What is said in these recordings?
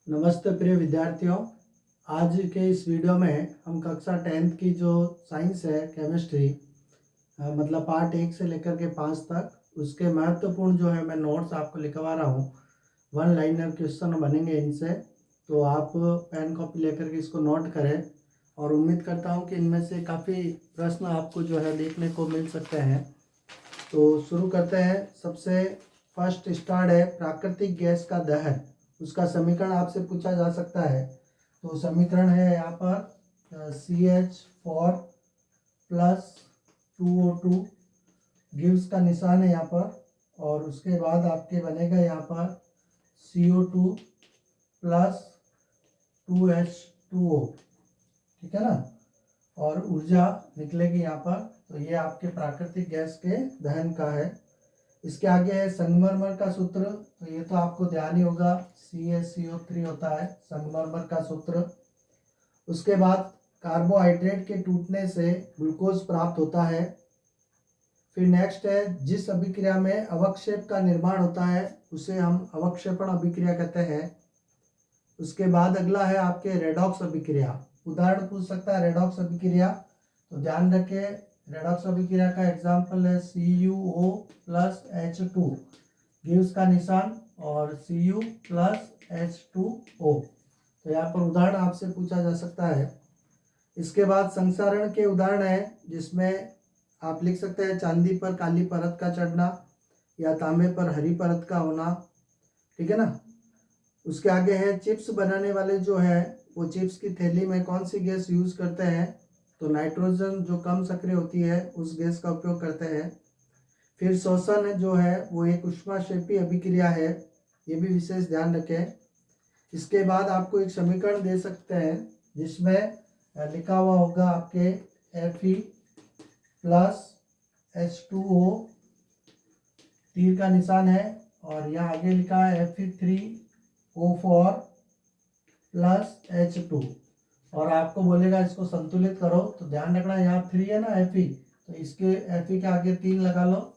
नमस्ते प्रिय विद्यार्थियों। आज के इस वीडियो में हम कक्षा 10th की जो साइंस है केमिस्ट्री मतलब पार्ट 1 से लेकर के 5 तक उसके महत्वपूर्ण जो है मैं नोट्स आपको लिखवा रहा हूँ। वन लाइनर क्वेश्चन बनेंगे इनसे, तो आप पेन कॉपी लेकर के इसको नोट करें और उम्मीद करता हूँ कि इनमें से काफ़ी प्रश्न आपको जो है देखने को मिल सकते हैं। तो शुरू करते हैं। सबसे फर्स्ट स्टार्ट है प्राकृतिक गैस का दहन, उसका समीकरण आपसे पूछा जा सकता है। तो समीकरण है यहाँ पर CH4 प्लस 2O2 गिव्स का निशान है यहाँ पर, और उसके बाद आपके बनेगा यहाँ पर CO2 प्लस 2H2O, ठीक है ना, और ऊर्जा निकलेगी यहाँ पर। तो ये आपके प्राकृतिक गैस के दहन का है। इसके आगे है संगमरमर का सूत्र, तो ये तो आपको ध्यान ही होगा, CaCO3 होता है संगमरमर का सूत्र। उसके बाद कार्बोहाइड्रेट के टूटने से ग्लूकोज प्राप्त होता है। फिर नेक्स्ट है जिस अभिक्रिया में अवक्षेप का निर्माण होता है उसे हम अवक्षेपण अभिक्रिया कहते हैं। उसके बाद अगला है आपके रेडॉक्स अभिक्रिया, उदाहरण पूछ सकता है रेडॉक्स अभिक्रिया, तो ध्यान रखें रेडॉक्स अभिक्रिया का एग्जाम्पल है CuO प्लस H2 गिव्स का निशान और Cu प्लस H2O। तो यहाँ पर उदाहरण आपसे पूछा जा सकता है। इसके बाद संसारण के उदाहरण है जिसमें आप लिख सकते हैं चांदी पर काली परत का चढ़ना या तांबे पर हरी परत का होना, ठीक है ना। उसके आगे है चिप्स बनाने वाले जो है वो चिप्स की थैली में कौन सी गैस यूज करते हैं, तो नाइट्रोजन जो कम सक्रिय होती है उस गैस का उपयोग करते हैं। फिर श्वसन जो है वो एक ऊष्माक्षेपी अभिक्रिया है, ये भी विशेष ध्यान रखें। इसके बाद आपको एक समीकरण दे सकते हैं जिसमें लिखा हुआ होगा आपके Fe प्लस H2O, तीर का निशान है, और यहाँ आगे लिखा है Fe3O4 प्लस H2, और आपको बोलेगा इसको संतुलित करो। तो ध्यान रखना यहाँ 3 है ना Fe, तो इसके Fe के आगे 3 लगा लो,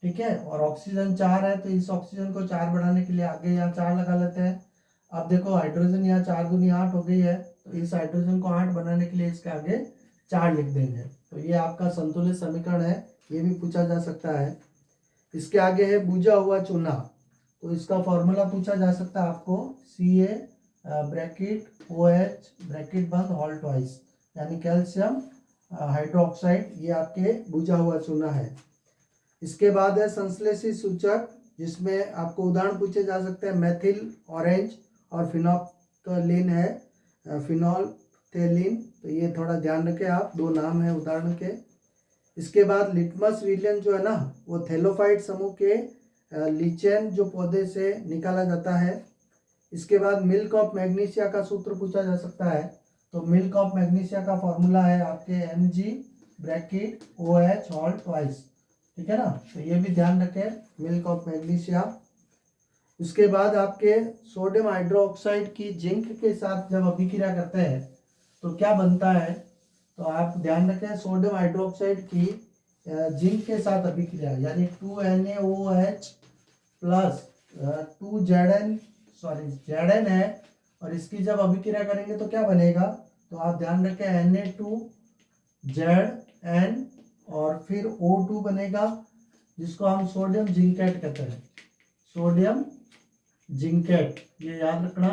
ठीक है। और ऑक्सीजन 4 है तो इस ऑक्सीजन को 4 बढ़ाने के लिए आगे यहाँ 4 लगा लेते हैं। अब देखो हाइड्रोजन यहाँ 4 दूनी 8 हो गई है, तो इस हाइड्रोजन को 8 बनाने के लिए इसके आगे 4 लिख देंगे। तो ये आपका संतुलित समीकरण है, ये भी पूछा जा सकता है। इसके आगे है बुझा हुआ चूना, तो इसका फॉर्मूला पूछा जा सकता है आपको Ca ब्रैकेट OH ब्रैकेट बंद होल ट्वाइस, यानी कैल्शियम हाइड्रोक्साइड, ये आपके बुझा हुआ चूना है। इसके बाद है संश्लेषी सूचक, जिसमें आपको उदाहरण पूछे जा सकते हैं मेथिल ऑरेंज और फिनोल्फ्थेलिन है फिनोल्फ्थेलिन, तो ये थोड़ा ध्यान रखें आप, दो नाम है उदाहरण के। इसके बाद लिटमस विलयन जो है ना वो थैलोफाइट समूह के लीचेन जो पौधे से निकाला जाता है। इसके बाद मिल्क ऑफ मैग्नीशिया का सूत्र पूछा जा सकता है, तो मिल्क ऑफ मैग्नीशिया का फॉर्मूला है आपके Mg bracket OH whole twice, ठीक है ना। तो ये भी ध्यान रखें मिल्क ऑफ मैग्नीशिया। उसके बाद आपके सोडियम हाइड्रोक्साइड की जिंक के साथ जब अभिक्रिया करते हैं तो क्या बनता है, तो आप ध्यान रखें सोडियम हाइड्रोक्साइड की जिंक के साथ अभिक्रिया, यानी 2NaOH प्लस 2Zn है, और इसकी जब अभिक्रिया करेंगे तो क्या बनेगा, तो आप ध्यान रखें Na2Zn और फिर O2 बनेगा जिसको हम सोडियम जिंकेट कहते हैं, सोडियम जिंकेट, ये याद रखना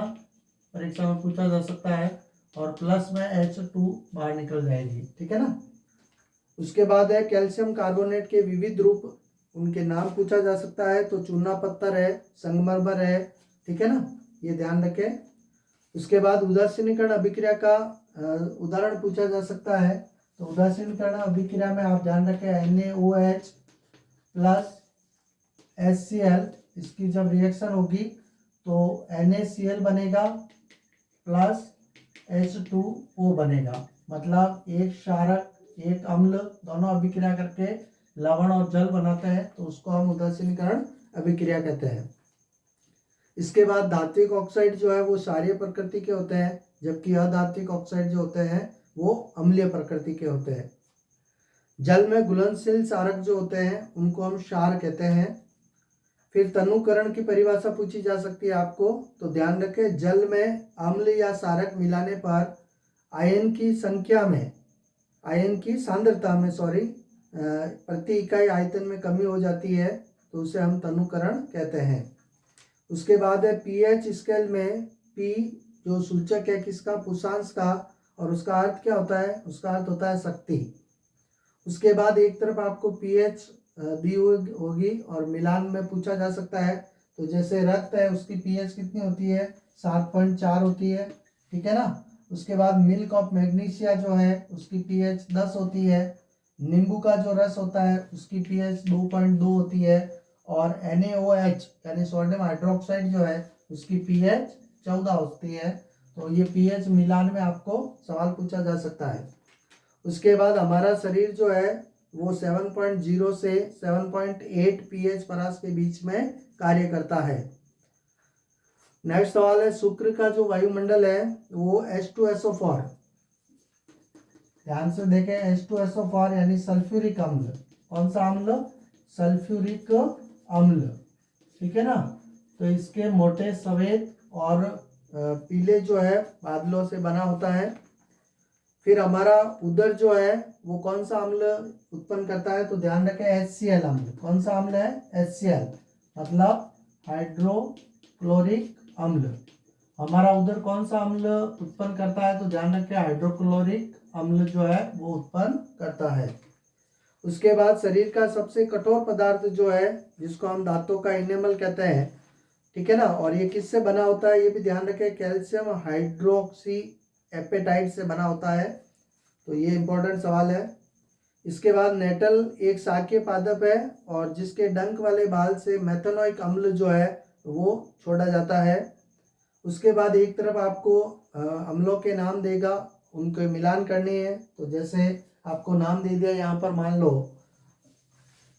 परीक्षा में पूछा जा सकता है। और प्लस में H2 बाहर निकल जाएगी, ठीक है ना। उसके बाद है कैल्शियम कार्बोनेट के विविध रूप, उनके नाम पूछा जा सकता है, तो चूना पत्थर है, संगमरमर है, ठीक है ना, ये ध्यान रखें। उसके बाद उदासीनीकरण अभिक्रिया का उदाहरण पूछा जा सकता है, तो उदासीनीकरण अभिक्रिया में आप ध्यान रखें NaOH प्लस HCl, इसकी जब रिएक्शन होगी तो NaCl बनेगा प्लस H2O बनेगा, मतलब एक क्षारक एक अम्ल दोनों अभिक्रिया करके लवण और जल बनाते हैं, तो उसको हम उदासीनीकरण अभिक्रिया कहते हैं। इसके बाद धात्विक ऑक्साइड जो है वो क्षारीय प्रकृति के होते हैं, जबकि अधात्विक ऑक्साइड जो होते हैं वो अम्लीय प्रकृति के होते हैं। जल में घुलनशील क्षारक जो होते हैं उनको हम क्षार कहते हैं। फिर तनुकरण की परिभाषा पूछी जा सकती है आपको, तो ध्यान रखें जल में अम्ल या क्षारक मिलाने पर आयन की संख्या में, आयन की सांद्रता में प्रति इकाई आयतन में कमी हो जाती है, तो उसे हम तनुकरण कहते हैं। उसके बाद है पीएच स्केल में पी जो सूचक है किसका, पुषांश का, और उसका अर्थ क्या होता है, उसका अर्थ होता है शक्ति। उसके बाद एक तरफ आपको पीएच दी होगी और मिलान में पूछा जा सकता है, तो जैसे रक्त है उसकी पीएच कितनी होती है, 7.4 होती है, ठीक है ना। उसके बाद मिल्क ऑफ मैग्नीशिया जो है उसकी पीएच 10 होती है। नींबू का जो रस होता है उसकी पीएच 2.2 होती है। और NaOH यानी सोडियम हाइड्रोक्साइड जो है उसकी पीएच 14 होती है। तो ये पीएच मिलान में आपको सवाल पूछा जा सकता है। उसके बाद हमारा शरीर जो है वो 7.0 से 7.8 पीएच परास के बीच में कार्य करता है। नेक्स्ट सवाल है शुक्र का जो वायुमंडल है वो H2SO4, ध्यान से देखें, H2SO4 यानी सल्फ्यूरिक अम्ल। कौन सा अम्ल, सल्फ्यूरिक अम्ल, ठीक है ना। तो इसके मोटे सफेद और पीले जो है बादलों से बना होता है। फिर हमारा उदर जो है वो कौन सा अम्ल उत्पन्न करता है, तो ध्यान रखें HCl अम्ल। कौन सा अम्ल है, HCl मतलब हाइड्रोक्लोरिक अम्ल। हमारा उदर कौन सा अम्ल उत्पन्न करता है, तो ध्यान रखें हाइड्रोक्लोरिक अम्ल जो है वो उत्पन्न करता है। उसके बाद शरीर का सबसे कठोर पदार्थ जो है जिसको हम दांतों का इनेमल कहते हैं, ठीक है ना, और ये किससे बना होता है ये भी ध्यान रखें, कैल्शियम हाइड्रोक्सी एपेटाइट से बना होता है। तो ये इंपॉर्टेंट सवाल है। इसके बाद नेटल एक शाकीय पादप है और जिसके डंक वाले बाल से मेथनोइक अम्ल जो है वो छोड़ा जाता है। उसके बाद एक तरफ आपको अम्लों के नाम देगा, उनके मिलान करने हैं। तो जैसे आपको नाम दे दिया यहाँ पर, मान लो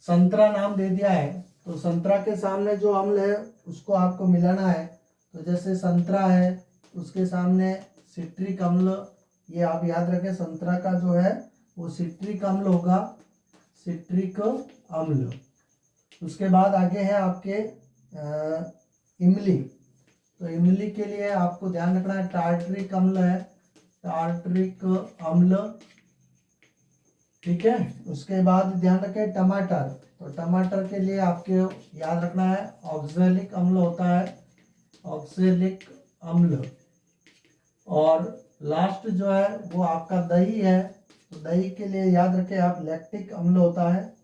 संतरा नाम दे दिया है, तो संतरा के सामने जो अम्ल है उसको आपको मिलाना है। तो जैसे संतरा है उसके सामने सिट्रिक अम्ल, ये आप याद रखें, संतरा का जो है वो सिट्रिक अम्ल होगा, सिट्रिक अम्ल। उसके बाद आगे है आपके इमली। तो इमली के लिए आपको ध्यान रखना है टार्टरिक अम्ल है, टार्टरिक अम्ल, ठीक है। उसके बाद ध्यान रखें टमाटर, तो टमाटर के लिए आपको याद रखना है ऑक्सैलिक अम्ल होता है, ऑक्सैलिक अम्ल। और लास्ट जो है वो आपका दही है, तो दही के लिए याद रखें आप लैक्टिक अम्ल होता है।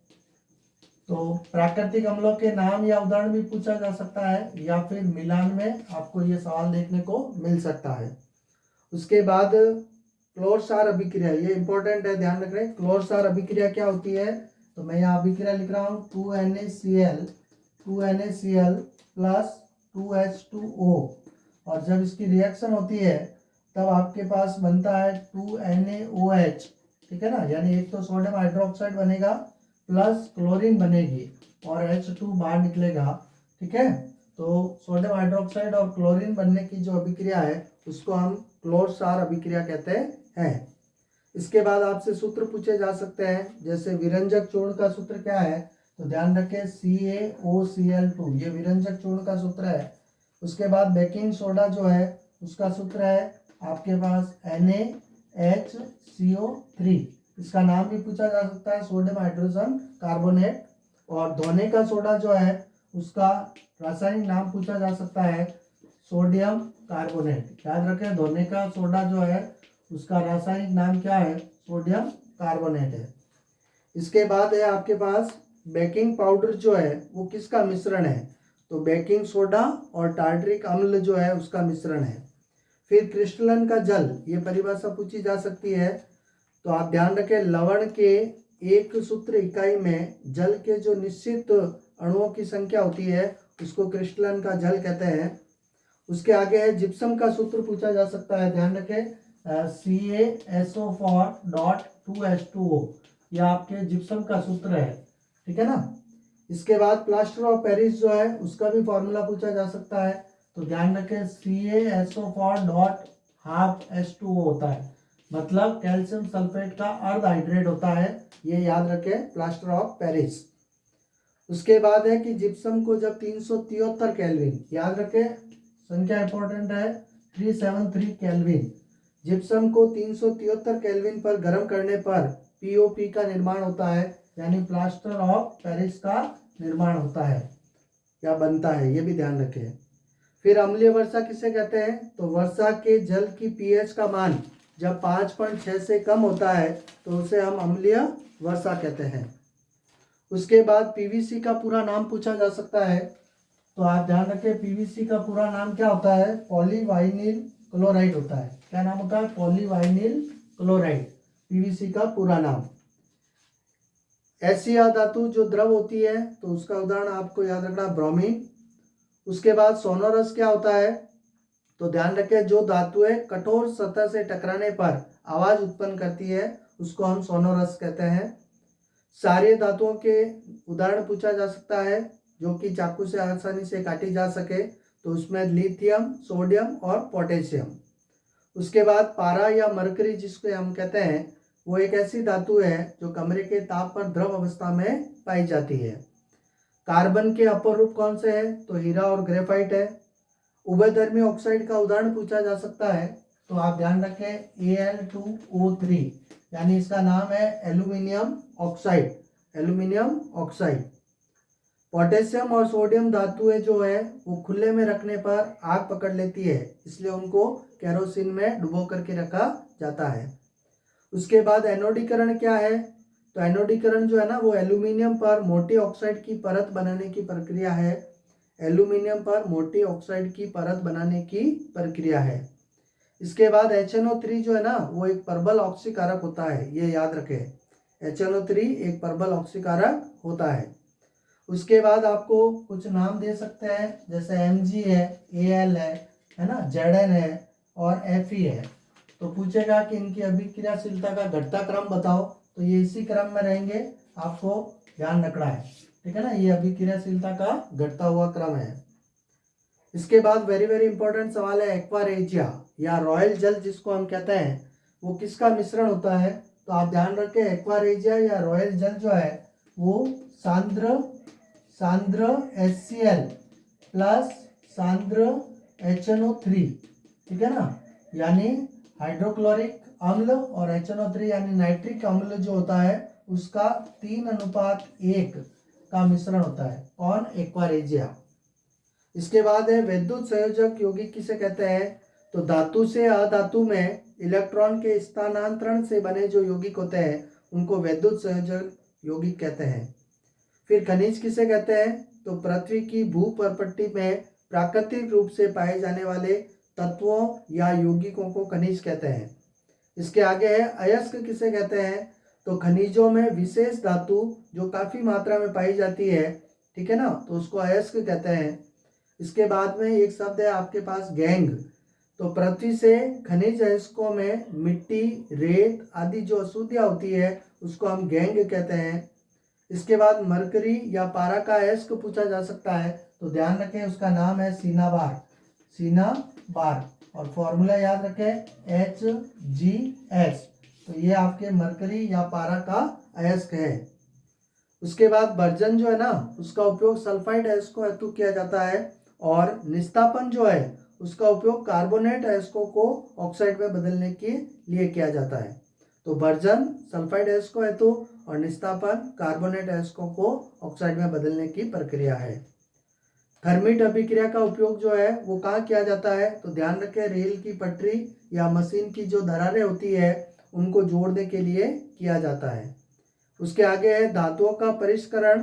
तो प्राकृतिक अम्लों के नाम या उदाहरण भी पूछा जा सकता है या फिर मिलान में आपको ये सवाल देखने को मिल सकता है। उसके बाद क्लोर क्षार अभिक्रिया, ये इंपॉर्टेंट है, ध्यान रख रहे हैं। क्लोर क्षार अभिक्रिया क्या होती है, तो मैं यहाँ अभिक्रिया लिख रहा हूँ 2NaCl प्लस 2H2O, और जब इसकी रिएक्शन होती है तब आपके पास बनता है 2NaOH, ठीक है ना, यानी एक तो सोडियम हाइड्रोक्साइड बनेगा प्लस क्लोरीन बनेगी और H2 बाहर निकलेगा, ठीक है। तो सोडियम हाइड्रोक्साइड और क्लोरीन बनने की जो अभिक्रिया है उसको हम क्लोर क्षार अभिक्रिया कहते हैं। इसके बाद आपसे सूत्र पूछे जा सकते हैं, जैसे विरंजक चूर्ण का सूत्र क्या है, तो ध्यान रखें CaOCl2, ये विरंजक चूर्ण का सूत्र है। उसके बाद बेकिंग सोडा जो है उसका सूत्र है आपके पास NaHCO3, इसका नाम भी पूछा जा सकता है सोडियम हाइड्रोजन कार्बोनेट। और धोने का सोडा जो है उसका रासायनिक नाम पूछा जा सकता है सोडियम कार्बोनेट। याद रखें धोने का सोडा जो है उसका रासायनिक नाम क्या है, सोडियम कार्बोनेट है। इसके बाद है आपके पास बेकिंग पाउडर जो है वो किसका मिश्रण है, तो बेकिंग सोडा और टार्टरिक अम्ल जो है उसका मिश्रण है। फिर क्रिस्टलन का जल, ये परिभाषा पूछी जा सकती है, तो आप ध्यान रखें लवण के एक सूत्र इकाई में जल के जो निश्चित अणुओं की संख्या होती है उसको क्रिस्टलन का जल कहते हैं। उसके आगे है जिप्सम का सूत्र पूछा जा सकता है, ध्यान रखें CaSO4.2H2O, यह आपके जिप्सम का सूत्र है, ठीक है ना। इसके बाद प्लास्टर ऑफ पेरिस जो है उसका भी फॉर्मूला पूछा जा सकता है, तो ध्यान रखें CaSO4.12H2O होता है, मतलब कैल्शियम सल्फेट का अर्ध हाइड्रेट होता है, ये याद रखें प्लास्टर ऑफ पेरिस। उसके बाद है कि जिप्सम को जब 373 केल्विन, याद रखें संख्या इंपॉर्टेंट है, 373 केल्विन, जिप्सम को 373 केल्विन पर गर्म करने पर पीओपी का निर्माण होता है, यानी प्लास्टर ऑफ पेरिस का निर्माण होता है या बनता है, ये भी ध्यान रखें। फिर अम्लीय वर्षा किसे कहते हैं? तो वर्षा के जल की पीएच का मान जब 5.6 से कम होता है तो उसे हम अम्लीय वर्षा कहते हैं। उसके बाद पीवीसी का पूरा नाम पूछा जा सकता है, तो आप ध्यान रखें पीवीसी का पूरा नाम क्या होता है? पॉलीवाइनिल क्लोराइड होता है। क्या नाम होता है? पॉलीवाइनिल क्लोराइड, पीवीसी का पूरा नाम। ऐसी धातु जो द्रव होती है तो उसका उदाहरण आपको याद रखना, ब्रोमीन। उसके बाद सोनोरस क्या होता है? तो ध्यान रखें जो धातुएं कठोर सतह से टकराने पर आवाज उत्पन्न करती है उसको हम सोनोरस कहते हैं। सारे धातुओं के उदाहरण पूछा जा सकता है जो कि चाकू से आसानी से काटी जा सके, तो उसमें लिथियम, सोडियम और पोटेशियम। उसके बाद पारा या मरकरी जिसको हम कहते हैं, वो एक ऐसी धातु है जो कमरे के ताप पर द्रव अवस्था में पाई जाती है। कार्बन के अपर रूप कौन से हैं? तो हीरा और ग्रेफाइट है। उभयधर्मी ऑक्साइड का उदाहरण पूछा जा सकता है, तो आप ध्यान रखें Al2O3, यानी इसका नाम है aluminium oxide, aluminium oxide. Potassium और सोडियम धातुएं जो है वो खुले में रखने पर आग पकड़ लेती है, इसलिए उनको केरोसिन में डुबो करके रखा जाता है। उसके बाद एनोडीकरण क्या है? तो एनोडीकरण जो है ना वो एल्यूमिनियम पर मोटी ऑक्साइड की परत बनाने की प्रक्रिया है, एल्यूमिनियम पर मोटी ऑक्साइड की परत बनाने की प्रक्रिया है। इसके बाद HNO3 जो है ना वो एक प्रबल ऑक्सीकारक होता है, ये याद रखें, HNO3 एक प्रबल ऑक्सीकारक होता है। उसके बाद आपको कुछ नाम दे सकते हैं, जैसे Mg है, Al है ना, Zn है और Fe है। तो पूछेगा कि इनकी अभिक्रियाशीलता का घटता क्रम बताओ, तो ये इसी क्रम में रहेंगे, आपको ध्यान रखना है, ठीक है ना, ये अभिक्रियाशीलता का घटता हुआ क्रम है। इसके बाद वेरी वेरी इंपॉर्टेंट सवाल है, एक्वारेजिया या रॉयल जल जिसको हम कहते हैं वो किसका मिश्रण होता है? तो आप ध्यान रखें एक्वारेजिया या रॉयल जल जो है वो सांद्र HCl प्लस सांद्र HNO3, ठीक है ना, यानी हाइड्रोक्लोरिक अम्ल और HNO3 यानी नाइट्रिक अम्ल जो होता है उसका 3:1 का मिश्रण होता है। कौन? एक्वारेजिया। इसके बाद है विद्युत संयोजक यौगिक किसे कहते हैं? तो धातु से अधातु में इलेक्ट्रॉन के स्थानांतरण से बने जो यौगिक होते हैं उनको विद्युत संयोजक यौगिक कहते हैं। फिर खनिज किसे कहते हैं? तो पृथ्वी की भूपर्पट्टी में प्राकृतिक रूप से पाए जाने वाले तत्वों या यौगिकों को खनिज कहते हैं। इसके आगे है अयस्क किसे कहते हैं? तो खनिजों में विशेष धातु जो काफी मात्रा में पाई जाती है, ठीक है ना, तो उसको अयस्क कहते हैं। इसके बाद में एक शब्द है आपके पास गैंग, तो पृथ्वी से खनिज अयस्कों में मिट्टी, रेत आदि जो अशुद्धियाँ होती है उसको हम गैंग कहते हैं। इसके बाद मरकरी या पारा का अयस्क पूछा जा सकता है, तो ध्यान रखें उसका नाम है सिनाबार और फॉर्मूला याद रखें HGS, तो ये आपके मरकरी या पारा का अयस्क है। उसके बाद बर्जन जो है ना उसका उपयोग सल्फाइड अयस्कों हेतु किया जाता है और निस्तापन जो है उसका उपयोग कार्बोनेट अयस्कों को ऑक्साइड में बदलने के लिए किया जाता है। तो बर्जन सल्फाइड अयस्कों हेतु और निस्तापन कार्बोनेट अयस्कों को ऑक्साइड में बदलने की प्रक्रिया है। थर्मिट अभिक्रिया का उपयोग जो है वो कहाँ किया जाता है? तो ध्यान रखें रेल की पटरी या मशीन की जो दरारें होती है उनको जोड़ने के लिए किया जाता है। उसके आगे है धातुओं का परिष्करण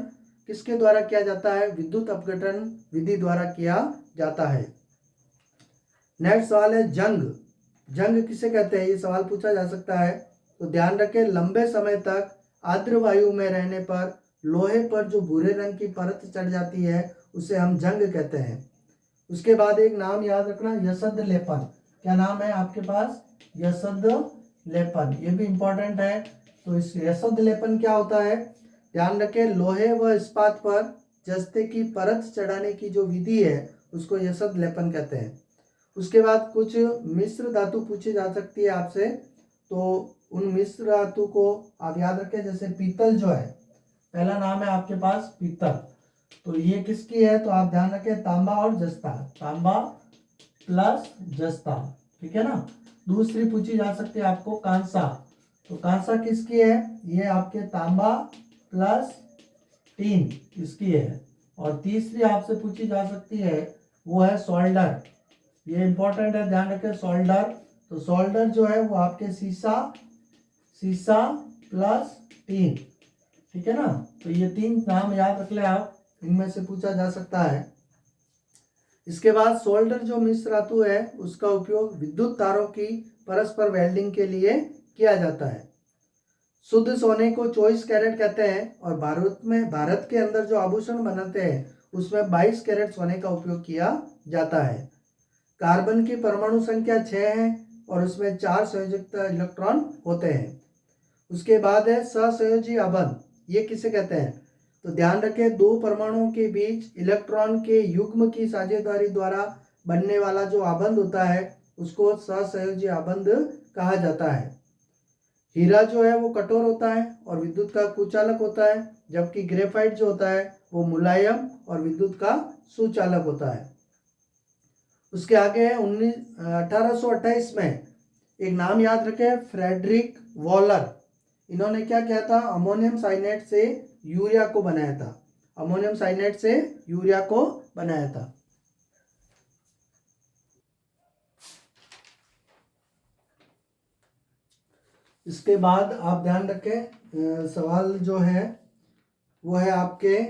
किसके द्वारा किया जाता है? विद्युत अपघटन विधि द्वारा किया जाता है। नेक्स्ट सवाल है जंग किसे कहते हैं? ये सवाल पूछा जा सकता है, तो ध्यान रखें लंबे समय तक आर्द्र वायु में रहने पर लोहे पर जो भूरे रंग की परत चढ़ जाती है उसे हम जंग कहते हैं। उसके बाद एक नाम याद रखना, यशद लेपन। क्या नाम है आपके पास? यशद लेपन, ये भी इंपॉर्टेंट है। तो इस यशद लेपन क्या होता है? ध्यान रखें लोहे व इस्पात पर जस्ते की परत चढ़ाने की जो विधि है उसको यशद लेपन कहते हैं। उसके बाद कुछ मिश्र धातु पूछी जा सकती है आपसे, तो उन मिश्र धातु को आप याद रखें, जैसे पीतल जो है, पहला नाम है आपके पास पीतल, तो ये किसकी है, तो आप ध्यान रखें तांबा और जस्ता, तांबा प्लस जस्ता, ठीक है ना। दूसरी पूछी जा सकती है आपको कांसा, तो कांसा किसकी है, ये आपके तांबा प्लस टीन इसकी है। और तीसरी आपसे पूछी जा सकती है वो है सोल्डर, ये इंपॉर्टेंट है, ध्यान रखें सोल्डर। तो सोल्डर जो है वो आपके सीसा, सीसा प्लस टीन, ठीक है ना। तो ये 3 नाम याद रख ले आप, इनमें से पूछा जा सकता है। इसके बाद सोल्डर जो मिश्र धातु है उसका उपयोग विद्युत तारों की परस्पर वेल्डिंग के लिए किया जाता है। शुद्ध सोने को 24 कैरेट कहते हैं और भारत के अंदर जो आभूषण बनाते हैं उसमें 22 कैरेट सोने का उपयोग किया जाता है। कार्बन की परमाणु संख्या 6 है और उसमें 4 संयोजक इलेक्ट्रॉन होते हैं। उसके बाद है सहसंयोजी आबंध, ये किसे कहते हैं, तो ध्यान रखें 2 परमाणुओं के बीच इलेक्ट्रॉन के युग्म की साझेदारी द्वारा बनने वाला जो आबंध होता है उसको सहसंयोजी आबंध कहा जाता है। हीरा जो है वो कठोर होता है और विद्युत का कुचालक होता है, जबकि ग्रेफाइट जो होता है वो मुलायम और विद्युत का सुचालक होता है। उसके आगे है 1828 में एक नाम याद रखें, फ्रेडरिक वॉलर, इन्होंने क्या किया था, अमोनियम साइनेट से यूरिया को बनाया था, अमोनियम साइनेट से यूरिया को बनाया था। इसके बाद आप ध्यान रखें सवाल जो है वो है आपके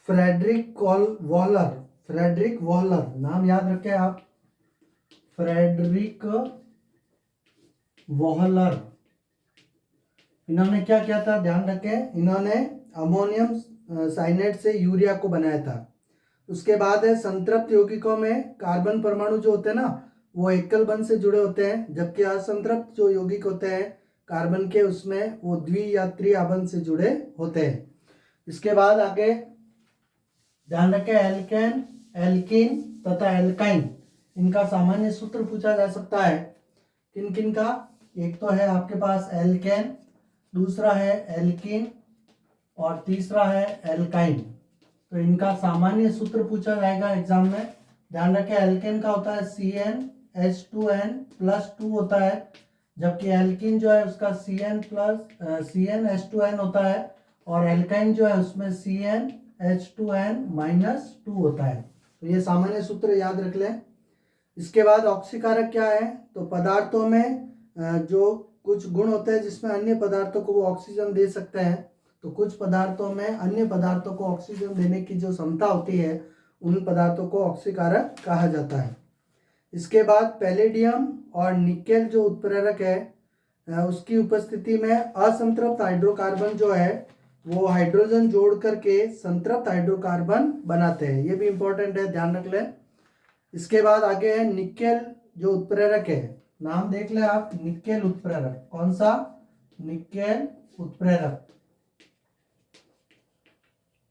फ्रेडरिक वॉलर, फ्रेडरिक वॉलर नाम याद रखें आप, फ्रेडरिक वॉलर, इन्होंने क्या किया था, ध्यान रखें इन्होंने अमोनियम साइनेट से यूरिया को बनाया था। उसके बाद है संतृप्त यौगिकों में कार्बन परमाणु जो होते हैं ना वो एकल बंध से जुड़े होते हैं, जबकि असंतृप्त जो यौगिक होते हैं कार्बन के उसमें वो द्वि या त्रि आबंध से जुड़े होते हैं। इसके बाद आगे ध्यान रखें एल्केन, एल्कीन तथा एल्काइन, इनका सामान्य सूत्र पूछा जा सकता है। किन किन का, एक तो है आपके पास एल्केन, दूसरा है एल्कीन और तीसरा है एल्काइन। तो इनका सामान्य सूत्र पूछा जाएगा एग्जाम में। ध्यान रखें एल्केन का होता है CnH2n+2 होता है, जबकि एल्कीन जो है उसका CnH2n होता है और एल्काइन जो है उसमें CnH2n-2 होता है। तो ये सामान्य सूत्र याद रख लें। इसके बाद ऑक्सीकारक क्या है, तो पदार्थों में जो कुछ गुण होते हैं जिसमें अन्य पदार्थों को वो ऑक्सीजन दे सकते हैं, तो कुछ पदार्थों में अन्य पदार्थों को ऑक्सीजन देने की जो क्षमता होती है उन पदार्थों को ऑक्सीकारक कहा जाता है। इसके बाद पैलेडियम और निकेल जो उत्प्रेरक है उसकी उपस्थिति में असंतृप्त हाइड्रोकार्बन जो है वो हाइड्रोजन जोड़ करके संतृप्त हाइड्रोकार्बन बनाते हैं, ये भी इंपॉर्टेंट है, ध्यान रख लें। इसके बाद आगे है निकेल जो उत्प्रेरक है, नाम देख ले आप, निकेल उत्प्रेरक, कौन सा, निकेल उत्प्रेरक।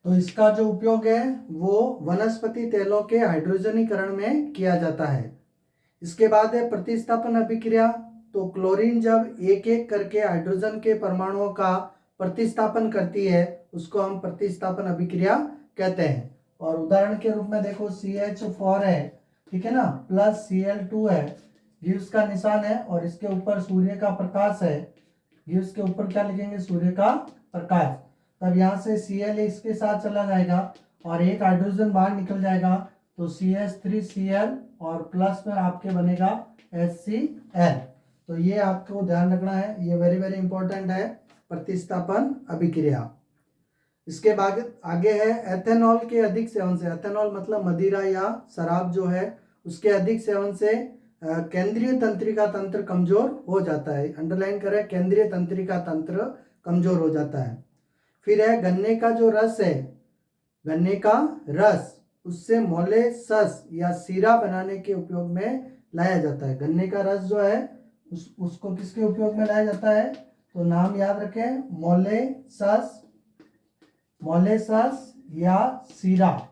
तो इसका जो उपयोग है वो वनस्पति तेलों के हाइड्रोजनीकरण में किया जाता है। इसके बाद है प्रतिस्थापन अभिक्रिया, तो क्लोरीन जब एक एक करके हाइड्रोजन के परमाणुओं का प्रतिस्थापन करती है उसको हम प्रतिस्थापन अभिक्रिया कहते हैं। और उदाहरण के रूप में देखो CH4 है, ठीक है ना, प्लस Cl2 है, गिब्स का निशान है और इसके ऊपर सूर्य का प्रकाश है, गिब्स के ऊपर क्या लिखेंगे, सूर्य का प्रकाश। तब यहाँ से Cl इसके साथ चला जाएगा और एक हाइड्रोजन बाहर निकल जाएगा, तो CH3Cl और प्लस में आपके बनेगा HCl। तो ये आपको ध्यान रखना है, ये वेरी वेरी इंपॉर्टेंट है, प्रतिस्थापन अभिक्रिया। इसके बाद आगे है एथेनॉल के अधिक सेवन से, एथेनॉल मतलब मदिरा या शराब जो है उसके अधिक सेवन से केंद्रीय तंत्रिका तंत्र कमजोर हो जाता है, अंडरलाइन करें, केंद्रीय तंत्रिका तंत्र कमजोर हो जाता है। फिर है गन्ने का जो रस है, गन्ने का रस उससे मोलेसस या सीरा बनाने के उपयोग में लाया जाता है। गन्ने का रस जो है उसको किसके उपयोग में लाया जाता है, तो नाम याद रखें, मोलेसस, मोलेसस या सीरा,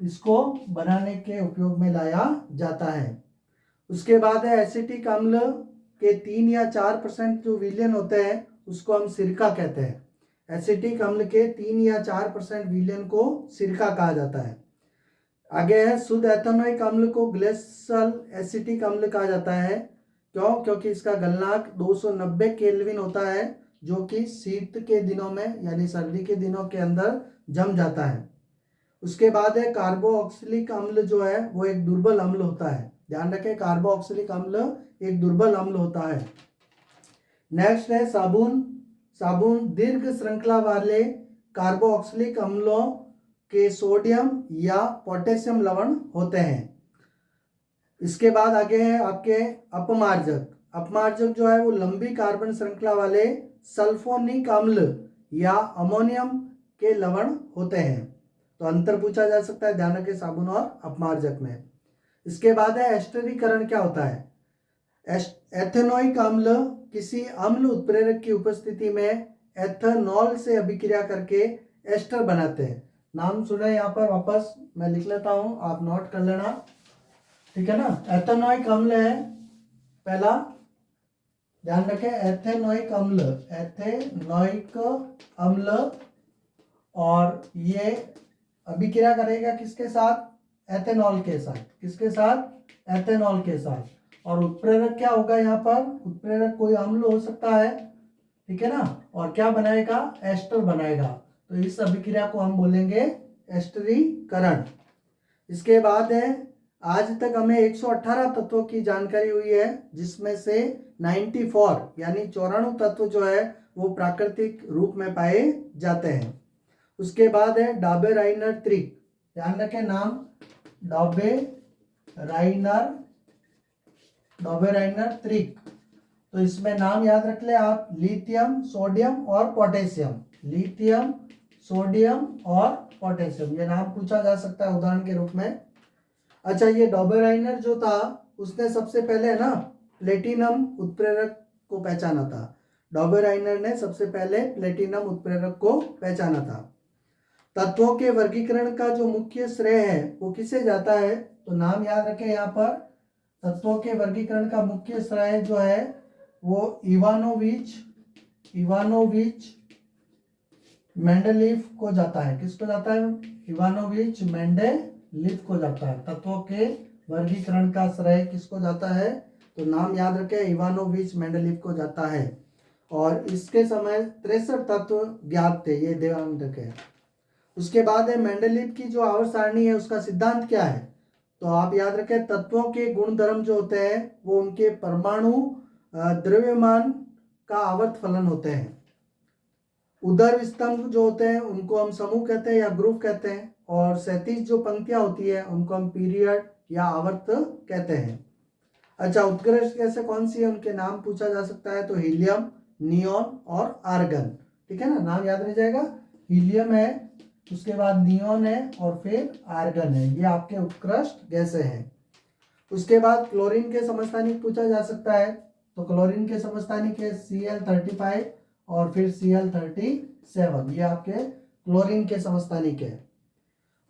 इसको बनाने के उपयोग में लाया जाता है। उसके बाद है एसिटिक अम्ल के 3 या 4% जो विलयन होते हैं उसको हम सिरका कहते हैं। एसिटिक अम्ल के 3 या 4% विलयन को सिरका कहा जाता है। आगे है शुद्ध एथेनोइक अम्ल को ग्लेशियल एसिटिक अम्ल कहा जाता है। क्यों? क्योंकि इसका गलनांक 290 केल्विन होता है, जो कि शीत के दिनों में यानी सर्दी के दिनों के अंदर जम जाता है। उसके बाद है कार्बोक्सिलिक अम्ल जो है वो एक दुर्बल अम्ल होता है। ध्यान रखें, कार्बोक्सिलिक अम्ल एक दुर्बल अम्ल होता है। नेक्स्ट है साबुन। साबुन दीर्घ श्रृंखला वाले कार्बोक्सिलिक अम्लों के सोडियम या पोटेशियम लवण होते हैं। इसके बाद आगे है आपके अपमार्जक। अपमार्जक जो है वो लंबी कार्बन श्रृंखला वाले सल्फोनिक अम्ल या अमोनियम के लवण होते हैं। तो अंतर पूछा जा सकता है, ध्यान रखें साबुन और अपमार्जक में। इसके बाद है एस्टरीकरण क्या होता है। एथेनोइक अम्ल किसी अम्ल उत्प्रेरक की उपस्थिति में एथेनॉल से अभिक्रिया करके एस्टर बनाते हैं। नाम सुने यहाँ पर, वापस मैं लिख लेता हूँ, आप नोट कर लेना, ठीक है ना। एथेनोइक अम्ल है पहला, ध्यान रखें, एथेनोइक अम्ल, एथेनोइक अम्ल, और ये अभिक्रिया करेगा किसके साथ? एथेनॉल के साथ। किसके साथ? एथेनॉल के साथ। और उत्प्रेरक क्या होगा यहाँ पर? उत्प्रेरक कोई अम्ल हो सकता है, ठीक है ना, और क्या बनाएगा? एस्टर बनाएगा। तो इस अभिक्रिया को हम बोलेंगे एस्टरीकरण। इसके बाद है आज तक हमें 118 तत्वों की जानकारी हुई है, जिसमें से 94 यानी 94 तत्व जो है वो प्राकृतिक रूप में पाए जाते हैं। उसके बाद है डाबेराइनर त्रिक। ध्यान रखें नाम, डाबेराइनर त्रिक। तो इसमें नाम याद रख ले आप, लिथियम, सोडियम और पोटेशियम। लिथियम, सोडियम और पोटेशियम, ये नाम पूछा जा सकता है उदाहरण के रूप में। अच्छा, ये डाबेराइनर जो था उसने सबसे पहले ना प्लेटिनम उत्प्रेरक को पहचाना था। डाबेराइनर ने सबसे पहले प्लेटिनम उत्प्रेरक को पहचाना था। तत्वों के वर्गीकरण का जो मुख्य श्रेय है वो किसे जाता है? तो नाम याद रखें यहाँ पर, तत्वों के वर्गीकरण का मुख्य श्रेय जो है वो इवानोविच मेंडेलीफ को जाता है। किसको जाता है? इवानोविच मेंडेलीफ को जाता है। तत्वों के वर्गीकरण का श्रेय किसको जाता है? तो नाम याद रखें, इवानोविच मेंडेलीफ को जाता है। और इसके समय 63 तत्व ज्ञात थे, ये ध्यान रखें। उसके बाद है मेंडेलीफ की जो आवर्त सारणी है उसका सिद्धांत क्या है? तो आप याद रखें, तत्वों के गुणधर्म जो होते हैं वो उनके परमाणु द्रव्यमान का आवर्त फलन होते हैं। उदर स्तंभ जो होते हैं उनको हम समूह कहते हैं या ग्रुप कहते हैं, और 37 जो पंक्तियां होती है उनको हम पीरियड या आवर्त कहते हैं। अच्छा, उत्कृष्ट गैसें कौन सी है? उनके नाम पूछा जा सकता है, तो हीलियम, नियोन और आर्गन, ठीक है ना, नाम याद रह जाएगा। हीलियम है, उसके बाद नियोन है और फिर आर्गन है, ये आपके उत्कृष्ट गैसें हैं। उसके बाद क्लोरीन के समस्थानिक पूछा जा सकता है, तो क्लोरीन के समस्थानिक है Cl35 और फिर Cl37, ये आपके क्लोरीन के समस्थानिक है।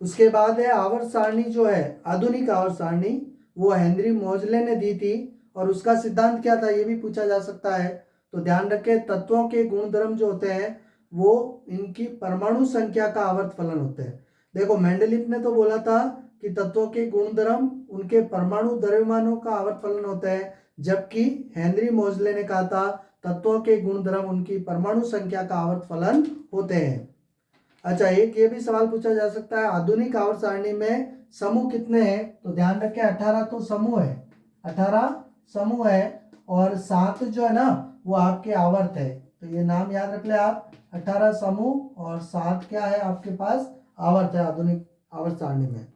उसके बाद है आवर्त सारणी जो है, आधुनिक आवर्त सारणी, वो हेनरी मोजले ने दी थी, और उसका सिद्धांत क्या था ये भी पूछा जा सकता है। तो ध्यान रखें, तत्वों के गुणधर्म जो होते हैं वो इनकी परमाणु संख्या का आवर्त फलन होते हैं। देखो, मेंडेलीफ ने तो बोला था कि तत्वों के गुणधर्म उनके परमाणु द्रव्यमानों का आवर्त फलन होता है, जबकि हेनरी मोजले ने कहा था तत्वों के गुणधर्म उनकी परमाणु संख्या का आवर्त फलन होते हैं। अच्छा, एक ये भी सवाल पूछा जा सकता है, आधुनिक आवर्त सारणी में समूह कितने हैं? तो ध्यान रखें 18 तो समूह है, 18 समूह है, और 7 जो है ना वो आपके आवर्त है। तो ये नाम याद रख ले आप, 18 समूह और 7 क्या है आपके पास? आवर्त है आधुनिक आवर्त सारणी में।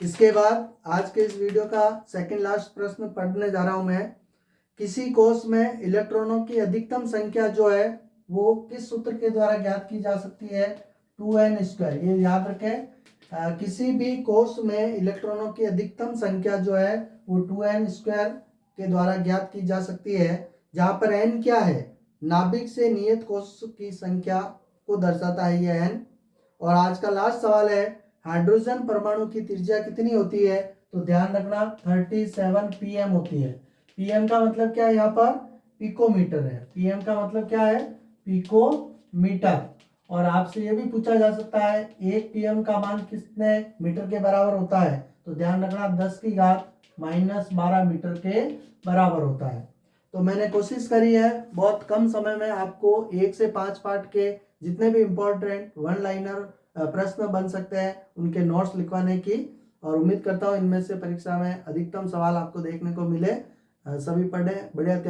इसके बाद आज के इस वीडियो का सेकंड लास्ट प्रश्न पढ़ने जा रहा हूं मैं। किसी कोष में इलेक्ट्रॉनों की अधिकतम संख्या जो है वो किस सूत्र के द्वारा ज्ञात की जा सकती है? 2n²। ये याद रखें, किसी भी कोष में इलेक्ट्रॉनों की अधिकतम संख्या जो है वो 2n² के द्वारा ज्ञात की जा सकती है, जहां पर n क्या है? नाभिक से नियत कोष की संख्या को दर्शाता है ये n। और आज का लास्ट सवाल है, हाइड्रोजन परमाणु की त्रिज्या कितनी होती है? तो ध्यान रखना 37 pm होती है। pm का मतलब क्या है यहाँ पर? पिकोमीटर है। पीएम का मतलब क्या है? पिकोमीटर। और आपसे ये भी पूछा जा सकता है 1 पीएम का मान कितने मीटर के बराबर होता है? तो ध्यान रखना 10 की घात -12 मीटर के बराबर होता है। तो मैंने कोशिश करी है बहुत कम समय में आपको 1 से 5 पार्ट के जितने भी इम्पोर्टेंट वन लाइनर प्रश्न बन सकते हैं उनके नोट्स लिखवाने की, और उम्मीद करता हूँ इनमें से परीक्षा में अधिकतम सवाल आपको देखने को मिले। सभी पढ़ें, बढ़िया तैयारी